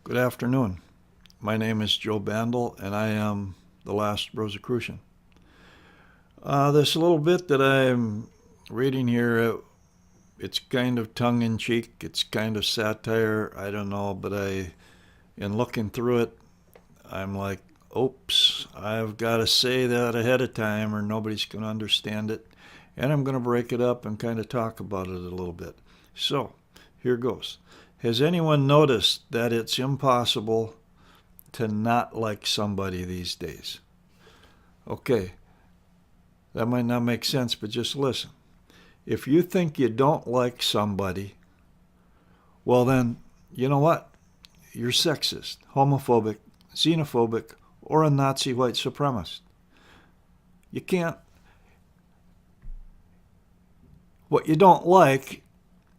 Good afternoon. My name is Joe Bandel, and I am the last Rosicrucian. This little bit that I'm reading here, it's kind of tongue-in-cheek, it's kind of satire, I don't know, but in looking through it, I'm like, oops, I've got to say that ahead of time or nobody's going to understand it, and I'm going to break it up and kind of talk about it a little bit. So, here goes. Has anyone noticed that it's impossible to not like somebody these days? Okay, that might not make sense, but just listen. If you think you don't like somebody, well then, you know what? You're sexist, homophobic, xenophobic, or a Nazi white supremacist. You can't. What you don't like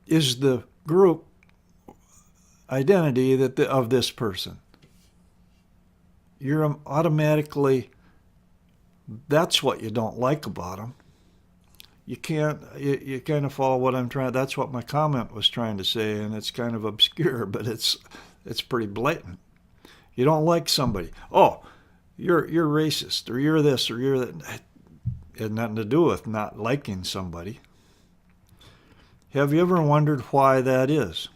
is the group identity of this person. You're automatically, that's what you don't like about them. You can't, you kind of follow what I'm trying, that's what my comment was trying to say, and it's kind of obscure, but it's pretty blatant. You don't like somebody. Oh, you're racist, or you're this, or you're that. It had nothing to do with not liking somebody. Have you ever wondered why that is?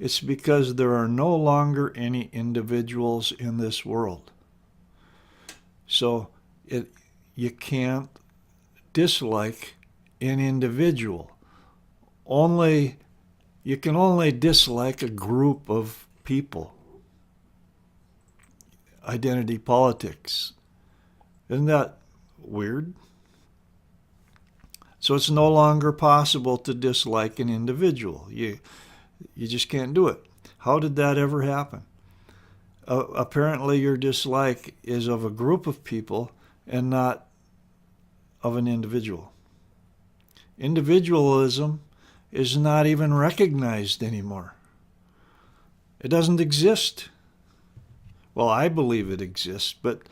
It's because there are no longer any individuals in this world. So you can't dislike an individual. You can only dislike a group of people. Identity politics. Isn't that weird? So it's no longer possible to dislike an individual. You just can't do it. How did that ever happen? Apparently your dislike is of a group of people and not of an individual. Individualism is not even recognized anymore. It doesn't exist. Well, I believe it exists, but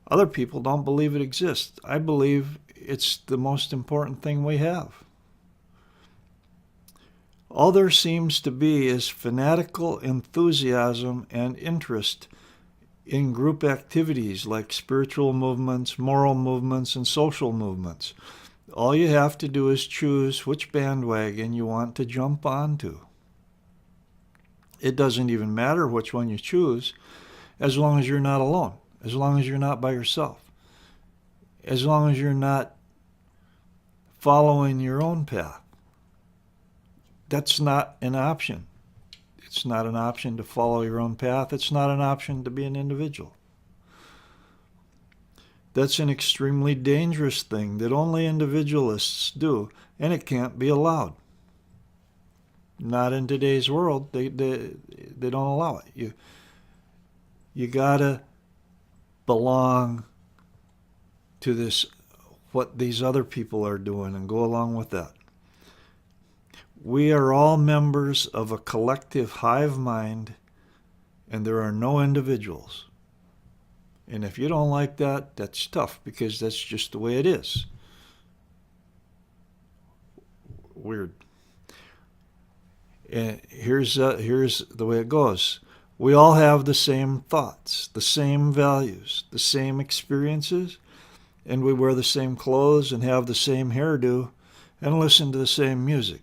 other people don't believe it exists. I believe it's the most important thing we have. All there seems to be is fanatical enthusiasm and interest in group activities like spiritual movements, moral movements, and social movements. All you have to do is choose which bandwagon you want to jump onto. It doesn't even matter which one you choose, as long as you're not alone, as long as you're not by yourself, as long as you're not following your own path. That's not an option. It's not an option to follow your own path. It's not an option to be an individual. That's an extremely dangerous thing that only individualists do, and it can't be allowed. Not in today's world. They don't allow it. You gotta belong to this, what these other people are doing, and go along with that. We are all members of a collective hive mind, and there are no individuals. And if you don't like that, that's tough, because that's just the way it is. Weird. And here's the way it goes. We all have the same thoughts, the same values, the same experiences, and we wear the same clothes and have the same hairdo and listen to the same music.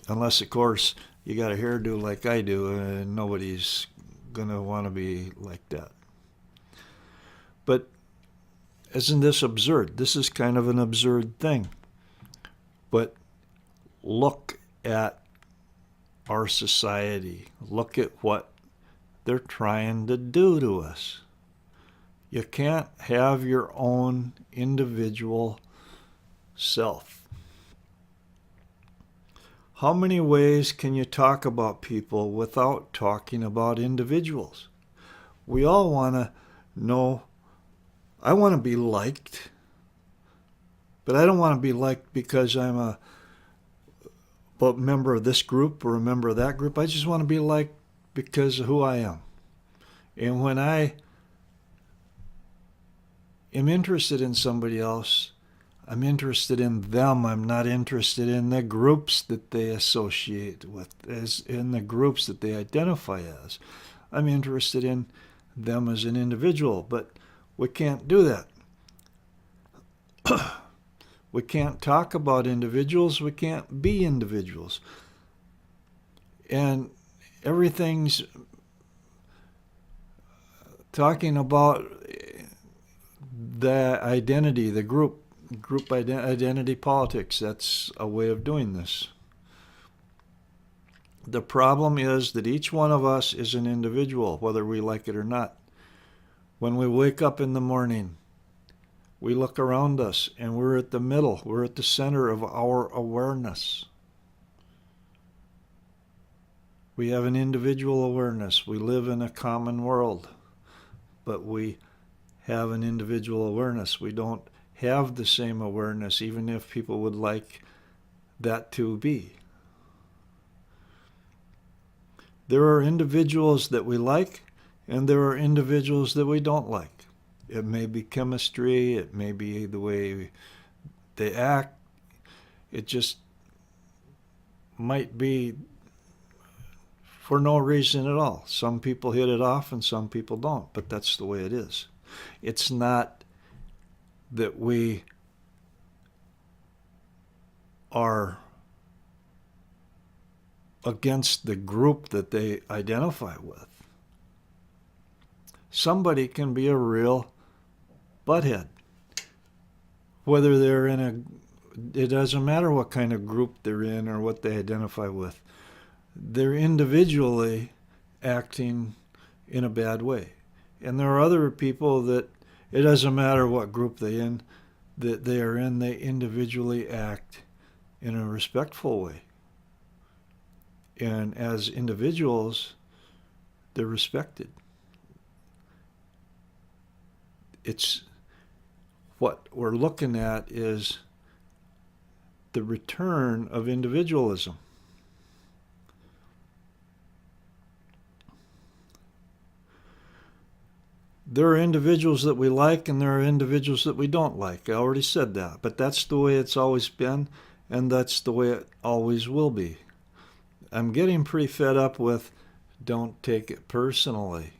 Unless, of course, you got a hairdo like I do, and nobody's going to want to be like that. But isn't this absurd? This is kind of an absurd thing. But look at our society. Look at what they're trying to do to us. You can't have your own individual self. How many ways can you talk about people without talking about individuals? We all want to know, I want to be liked, but I don't want to be liked because I'm a member of this group or a member of that group. I just want to be liked because of who I am. And when I am interested in somebody else, I'm interested in them. I'm not interested in the groups that they associate with, as in the groups that they identify as. I'm interested in them as an individual, but we can't do that. We can't talk about individuals. We can't be individuals. And everything's talking about the identity, the group identity politics. That's a way of doing this. The problem is that each one of us is an individual, whether we like it or not. When we wake up in the morning, we look around us and we're at the middle, we're at the center of our awareness. We have an individual awareness. We live in a common world, but we have an individual awareness. We don't have the same awareness, even if people would like that to be. There are individuals that we like, and there are individuals that we don't like. It may be chemistry, it may be the way they act, it just might be for no reason at all. Some people hit it off and some people don't, but that's the way it is. It's not that we are against the group that they identify with. Somebody can be a real butthead. Whether they're in it doesn't matter what kind of group they're in or what they identify with. They're individually acting in a bad way. And there are other people that it doesn't matter what group they are in, they individually act in a respectful way. And as individuals, they're respected. It's what we're looking at is the return of individualism. There are individuals that we like and there are individuals that we don't like. I already said that. But that's the way it's always been, and that's the way it always will be. I'm getting pretty fed up with don't take it personally.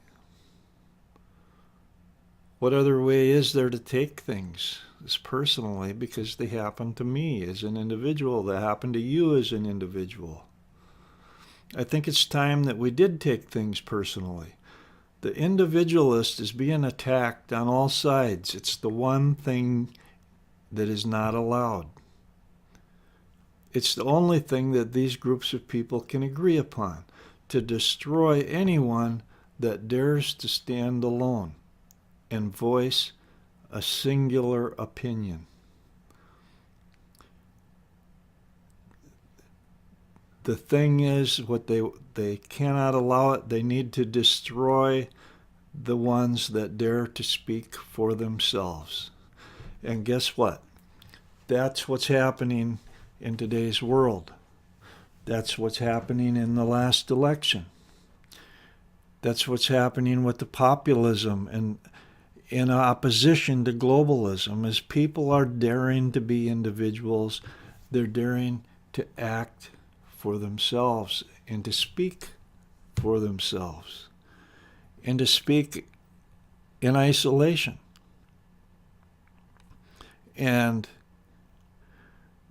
What other way is there to take things as personally because they happen to me as an individual, they happen to you as an individual? I think it's time that we did take things personally. The individualist is being attacked on all sides. It's the one thing that is not allowed. It's the only thing that these groups of people can agree upon, to destroy anyone that dares to stand alone and voice a singular opinion. The thing is, what they cannot allow it. They need to destroy the ones that dare to speak for themselves. And guess what? That's what's happening in today's world. That's what's happening in the last election. That's what's happening with the populism and in opposition to globalism, as people are daring to be individuals. They're daring to act for themselves and to speak for themselves and to speak in isolation. And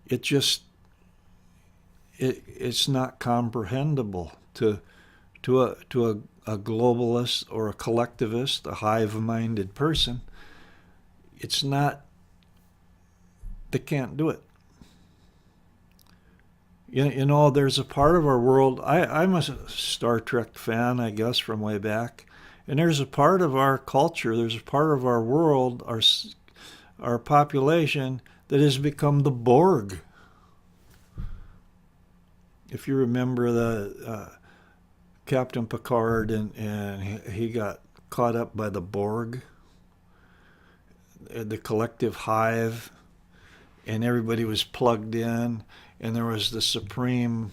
it's not comprehensible to a globalist or a collectivist, a hive-minded person. It's not, they can't do it. You know, there's a part of our world, I'm a Star Trek fan, I guess, from way back, and there's a part of our culture, there's a part of our world, our population, that has become the Borg. If you remember the Captain Picard and he got caught up by the Borg, the collective hive, and everybody was plugged in, and there was the Supreme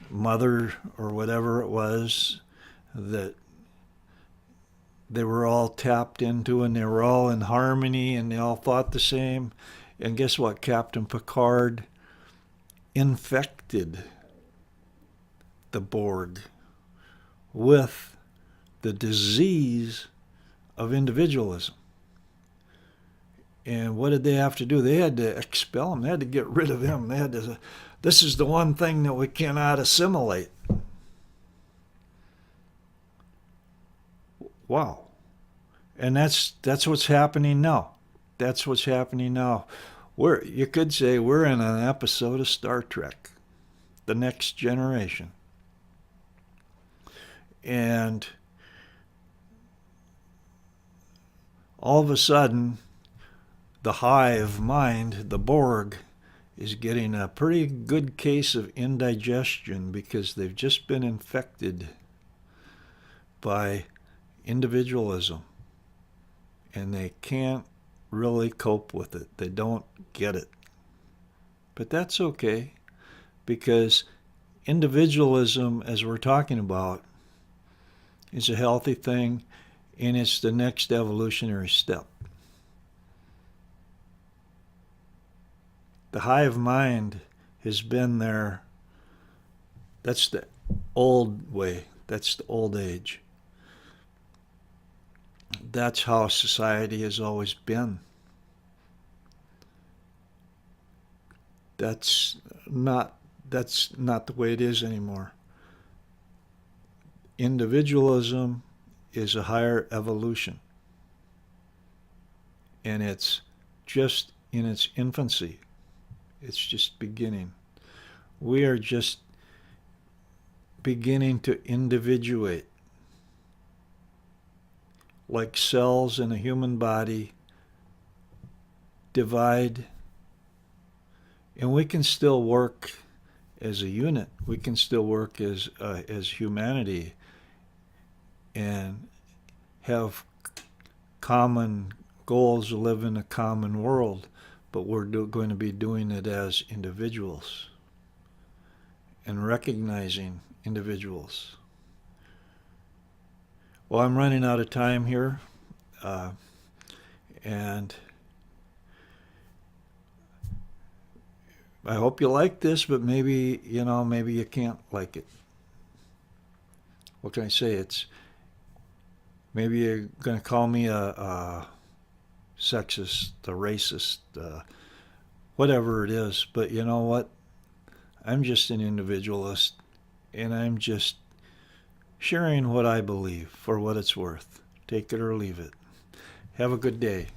Mother or whatever it was that they were all tapped into, and they were all in harmony, and they all thought the same. And guess what? Captain Picard infected the Borg with the disease of individualism. And what did they have to do? They had to expel him. They had to get rid of him. They had to. This is the one thing that we cannot assimilate. Wow. And that's what's happening now. That's what's happening now. You could say we're in an episode of Star Trek, The Next Generation. And all of a sudden, the hive mind, the Borg, is getting a pretty good case of indigestion because they've just been infected by individualism. And they can't really cope with it. They don't get it. But that's okay, because individualism, as we're talking about, is a healthy thing, and it's the next evolutionary step. The hive mind has been there. That's the old way. That's the old age. That's how society has always been. That's not the way it is anymore. Individualism is a higher evolution. And it's just in its infancy. It's just beginning. We are just beginning to individuate. Like cells in a human body divide, and we can still work as a unit. We can still work as humanity and have common goals to live in a common world, but we're going to be doing it as individuals and recognizing individuals. Well, I'm running out of time here, and I hope you like this, but maybe you can't like it. What can I say? Maybe you're going to call me a sexist, a racist, whatever it is, but you know what? I'm just an individualist, and I'm just sharing what I believe for what it's worth. Take it or leave it. Have a good day.